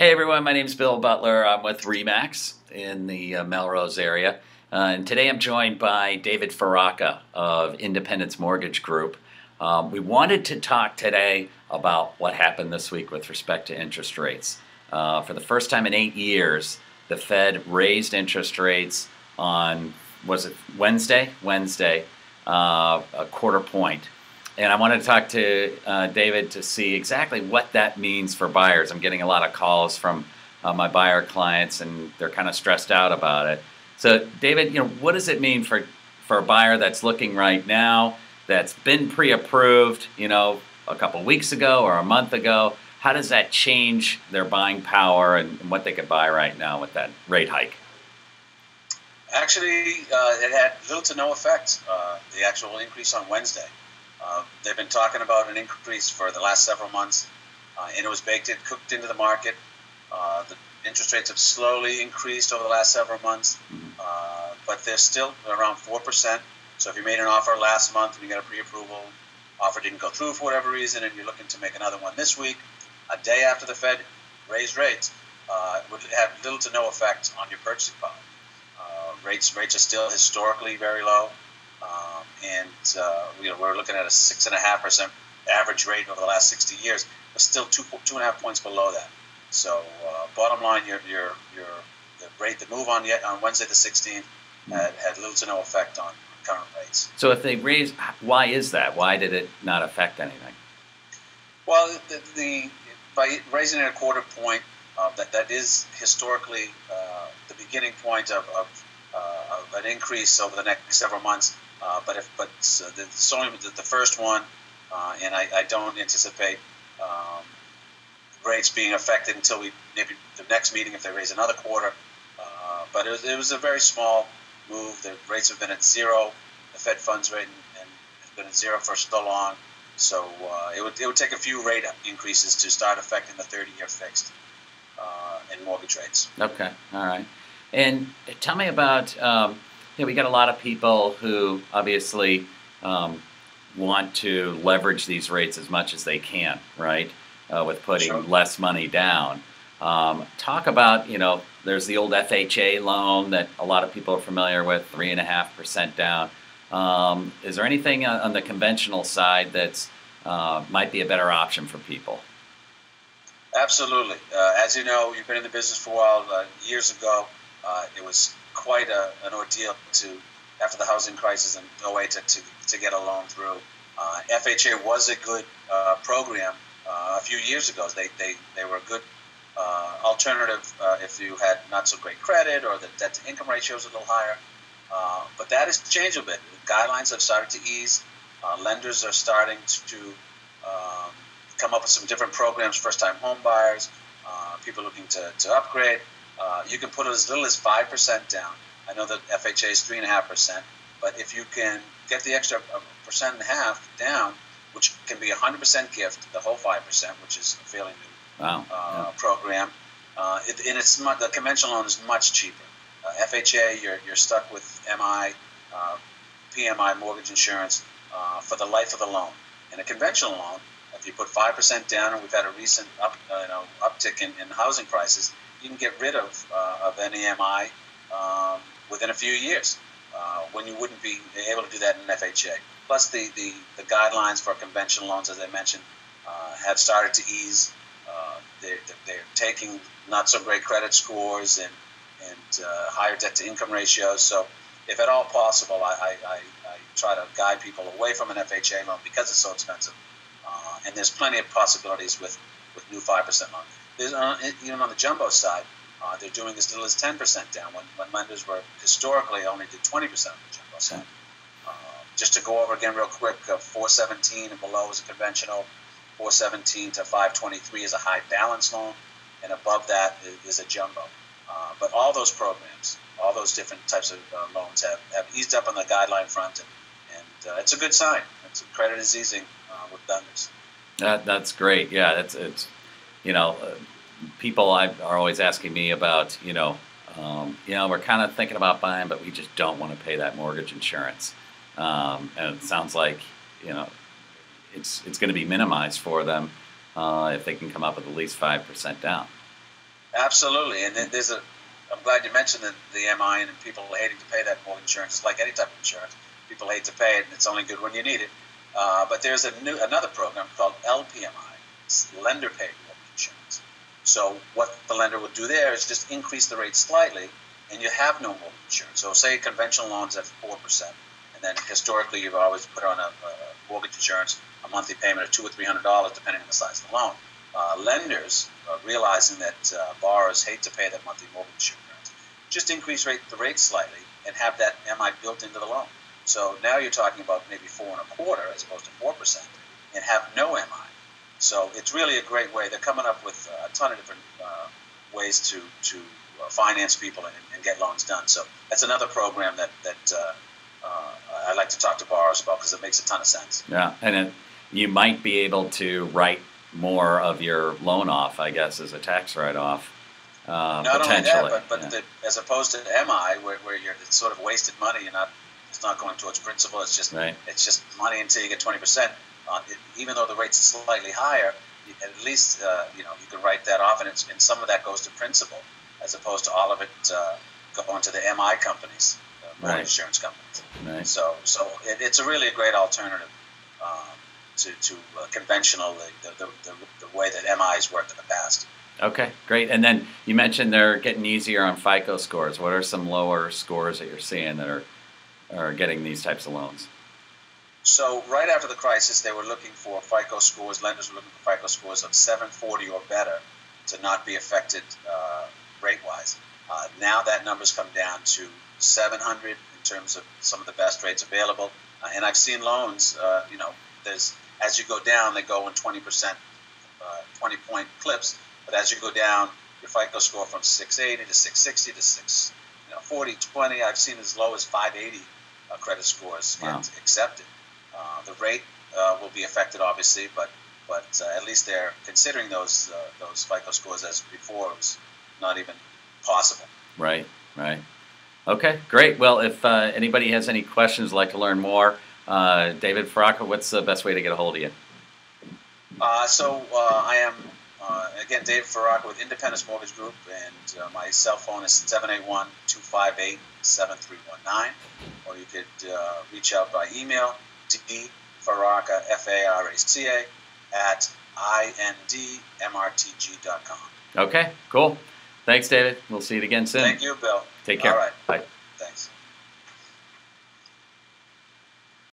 Hey everyone, my name's Bill Butler. I'm with Remax in the Melrose area. And today I'm joined by David Faraca of Independence Mortgage Group. We wanted to talk today about what happened this week with respect to interest rates. For the first time in 8 years, the Fed raised interest rates on, was it Wednesday? Wednesday, a quarter point. And I wanted to talk to David to see exactly what that means for buyers. I'm getting a lot of calls from my buyer clients, and they're kind of stressed out about it. So, David, what does it mean for a buyer that's looking right now, that's been pre-approved, a couple of weeks ago or a month ago? How does that change their buying power and what they could buy right now with that rate hike? Actually, it had little to no effect, the actual increase on Wednesday. They've been talking about an increase for the last several months, and it was cooked into the market. The interest rates have slowly increased over the last several months, but they're still around 4%. So if you made an offer last month and you got a pre-approval, offer didn't go through for whatever reason, and you're looking to make another one this week, a day after the Fed raised rates, would have little to no effect on your purchasing power. Rates are still historically very low. We're looking at a 6.5% average rate over the last 60 years, but still 2.5 points below that. So, bottom line, the move on Wednesday the 16th had little to no effect on current rates. So if they raise, why is that? Why did it not affect anything? Well, by raising it a quarter point, that is historically the beginning point of an increase over the next several months. But it's only the first one, and I don't anticipate rates being affected until maybe the next meeting if they raise another quarter. But it was a very small move. The rates have been at zero. The Fed funds rate and has been at zero for so long. So it would take a few rate increases to start affecting the 30-year fixed in mortgage rates. Okay, all right. And tell me about, we got a lot of people who obviously want to leverage these rates as much as they can, right, with putting less money down. Talk about, there's the old FHA loan that a lot of people are familiar with, 3.5% down. Is there anything on the conventional side that's might be a better option for people? Absolutely. As you know, you've been in the business for a while. Years ago, it was quite an ordeal after the housing crisis in 2008 to get a loan through. FHA was a good program a few years ago. They were a good alternative if you had not so great credit or the debt to income ratio was a little higher. But that has changed a bit. The guidelines have started to ease. Lenders are starting to come up with some different programs, first-time home buyers, people looking to upgrade. You can put as little as 5% down. I know that FHA is 3.5%, but if you can get the extra 1.5% down, which can be 100% gift, the whole 5%, which is a fairly new program, the conventional loan is much cheaper. FHA, you're stuck with PMI mortgage insurance for the life of the loan. In a conventional loan, if you put 5% down, and we've had a recent uptick in housing prices, you can get rid of any MI within a few years when you wouldn't be able to do that in FHA. Plus, the guidelines for conventional loans, as I mentioned, have started to ease. They're taking not so great credit scores and higher debt to income ratios. So, if at all possible, I try to guide people away from an FHA loan because it's so expensive. And there's plenty of possibilities with new 5% loans. Even on the jumbo side, they're doing as little as 10% down when lenders were historically only did 20% on the jumbo side. Just to go over again real quick, 417 and below is a conventional, 417 to 523 is a high balance loan, and above that is a jumbo. But all those programs, all those different types of loans have eased up on the guideline front, and it's a good sign. Credit is easing with lenders. That's great. Yeah, it's people are always asking me about, we're kind of thinking about buying, but we just don't want to pay that mortgage insurance. And it sounds like, it's going to be minimized for them if they can come up with at least 5% down. Absolutely, and then I'm glad you mentioned the MI and people hating to pay that mortgage insurance. It's like any type of insurance. People hate to pay it, and it's only good when you need it. But there's another program called LPMI, it's lender paid mortgage insurance. So what the lender would do there is just increase the rate slightly, and you have no mortgage insurance. So say conventional loans at 4%, and then historically you've always put on a mortgage insurance, a monthly payment of $200 or $300 depending on the size of the loan. Lenders, realizing that borrowers hate to pay that monthly mortgage insurance, just increase the rate slightly and have that MI built into the loan. So now you're talking about maybe 4.25% as opposed to 4%, and have no MI. So it's really a great way. They're coming up with a ton of different ways to finance people and get loans done. So that's another program that I like to talk to borrowers about because it makes a ton of sense. Yeah, and you might be able to write more of your loan off, I guess, as a tax write-off. Not potentially. only that, but as opposed to MI, where it's sort of wasted money, it's not going towards principal. It's just right. It's just money until you get 20%. Even though the rate's slightly higher, at least you can write that off, and some of that goes to principal, as opposed to all of it going to the MI companies, mortgage insurance companies. Right. So it's a really great alternative to conventional the way that MI's worked in the past. Okay, great. And then you mentioned they're getting easier on FICO scores. What are some lower scores that you're seeing that are getting these types of loans? So right after the crisis, they were looking for FICO scores. Lenders were looking for FICO scores of 740 or better to not be affected rate-wise. Now that number's come down to 700 in terms of some of the best rates available. And I've seen loans, as you go down, they go in 20%, 20-point clips. But as you go down, your FICO score from 680 to 660 to 640, 20, I've seen as low as 580 credit scores get accepted. The rate will be affected, obviously, but at least they're considering those FICO scores as before it was not even possible. Right. Okay, great. Well, if anybody has any questions, like to learn more, David Faraca, what's the best way to get a hold of you? I am, again, David Faraca with Independence Mortgage Group, and my cell phone is 781-258-7319, or you could reach out by email, dfaraca, Faraca, at indmrtg.com. Okay, cool. Thanks, David. We'll see you again soon. Thank you, Bill. Take care. All right. Bye. Thanks.